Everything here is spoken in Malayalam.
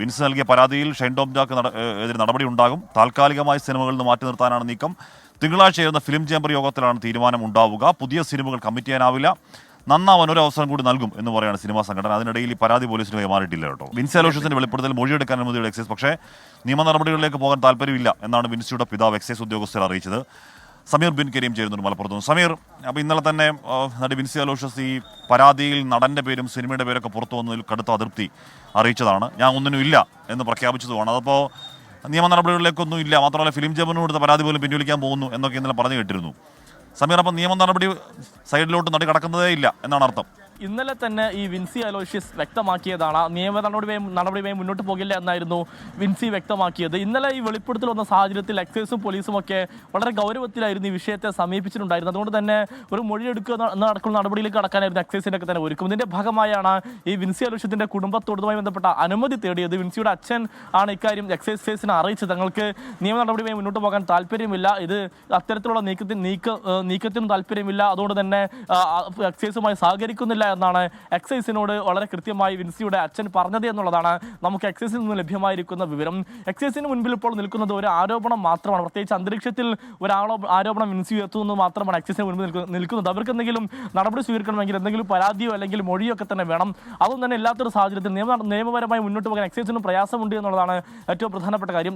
വിൻസ് നൽകിയ പരാതിയിൽ ഷൈൻ ടോം ജാക്ക് എതിരെ നടപടി ഉണ്ടാകും. താൽക്കാലികമായി സിനിമകളിൽ നിന്ന് മാറ്റി നിർത്താനാണ് നീക്കം. തിങ്കളാഴ്ച ചേരുന്ന ഫിലിം ചേംബർ യോഗത്തിലാണ് തീരുമാനം ഉണ്ടാവുക. പുതിയ സിനിമകൾ കമ്മിറ്റ് ചെയ്യാനാവില്ല. നന്നാവാൻ ഒരു അവസരം കൂടി നൽകും എന്ന് പറയുകയാണ് സിനിമാ സംഘടന. അതിനിടയിൽ ഈ പരാതി പോലീസിന് കൈമാറിയിട്ടില്ല കേട്ടോ. വിൻസി അലോഷ്യസിന്റെ വെളിപ്പെടുത്തൽ മൊഴിയെടുക്കാൻ അനുമതിയുടെ എക്സൈസ്, പക്ഷേ നിയമ നടപടികളിലേക്ക് പോകാൻ താല്പര്യമില്ല എന്നാണ് വിൻസിയുടെ പിതാവ് എക്സൈസ് ഉദ്യോഗസ്ഥർ അറിയിച്ചത്. സമീർ ബിൻ കരീം ചേരുന്നുണ്ട് മലപ്പുറത്തുനിന്ന്. സമീർ, അപ്പോൾ ഇന്നലെ തന്നെ നടി വിൻസി അലോഷ്യസ് ഈ പരാതിയിൽ നടന്റെ പേരും സിനിമയുടെ പേരൊക്കെ പുറത്തു വന്നതിൽ കടുത്ത അതൃപ്തി അറിയിച്ചതാണ്. ഞാൻ ഒന്നിനും ഇല്ല എന്ന് പ്രഖ്യാപിച്ചതുമാണ്. അതപ്പോൾ നിയമ നടപടികളിലേക്കൊന്നും ഇല്ല, മാത്രമല്ല ഫിലിം ചേംബറിന് കൊടുത്ത പരാതി പോലും പിൻവലിക്കാൻ പോകുന്നു എന്നൊക്കെ ഇന്നലെ പറഞ്ഞു കേട്ടിരുന്നു. സമീർ, അപ്പം നിയമ നടപടി സൈഡിലോട്ട് നടി കടക്കുന്നതേ ഇല്ല എന്നാണ് അർത്ഥം? ഇന്നലെ തന്നെ ഈ വിൻസി അലോഷ്യസ് വ്യക്തമാക്കിയതാണ്. നിയമ നടപടിയുമായി മുന്നോട്ട് പോകില്ല എന്നായിരുന്നു വിൻസി വ്യക്തമാക്കിയത്. ഇന്നലെ ഈ വെളിപ്പെടുത്തൽ വന്ന സാഹചര്യത്തിൽ എക്സൈസും പോലീസും ഒക്കെ വളരെ ഗൗരവത്തിലായിരുന്നു ഈ വിഷയത്തെ സമീപിച്ചിട്ടുണ്ടായിരുന്നു. അതുകൊണ്ട് തന്നെ ഒരു മൊഴിയെടുക്കുക നടക്കുന്ന നടപടിയിലേക്ക് കടക്കാനായിരുന്നു എക്സൈസിന്റെ ഒക്കെ തന്നെ ഒരുക്കും. ഇതിന്റെ ഭാഗമായാണ് ഈ വിൻസി അലോഷ്യത്തിന്റെ കുടുംബത്തോടുമായി ബന്ധപ്പെട്ട അനുമതി തേടിയത്. വിൻസിയുടെ അച്ഛൻ ആണ് ഇക്കാര്യം എക്സൈസിനെ അറിയിച്ചത്. തങ്ങൾക്ക് നിയമ നടപടിയുമായി മുന്നോട്ട് പോകാൻ താല്പര്യമില്ല, ഇത് അത്തരത്തിലുള്ള നീക്കത്തിനും താല്പര്യമില്ല, അതുകൊണ്ട് തന്നെ എക്സൈസുമായി സഹകരിക്കുന്നില്ല എന്നാണ് എക്സൈസിനോട് വളരെ കൃത്യമായി വിൻസിയുടെ അച്ഛൻ പറഞ്ഞത് എന്നുള്ളതാണ് നമുക്ക് എക്സൈസിൽ നിന്ന് ലഭ്യമായിരിക്കുന്ന വിവരം. എക്സൈസിന് മുൻപിൽ ഇപ്പോൾ നിൽക്കുന്നത് ഒരു ആരോപണം മാത്രമാണ്. പ്രത്യേകിച്ച് അന്തരീക്ഷത്തിൽ ഒരു ആരോപണം വിൻസി ഉയർത്തുന്നത് മാത്രമാണ് എക്സൈസിന് മുൻപിൽ നിൽക്കുന്നത്. അവർക്ക് എന്തെങ്കിലും നടപടി സ്വീകരിക്കണമെങ്കിൽ എന്തെങ്കിലും പരാതിയോ അല്ലെങ്കിൽ മൊഴിയോ ഒക്കെ തന്നെ വേണം. അതൊന്നും തന്നെ ഇല്ലാത്തൊരു സാഹചര്യത്തിൽ നിയമപരമായി മുന്നോട്ട് പോകാൻ എക്സൈസിന് പ്രയാസമുണ്ട് എന്നുള്ളതാണ് ഏറ്റവും പ്രധാനപ്പെട്ട കാര്യം.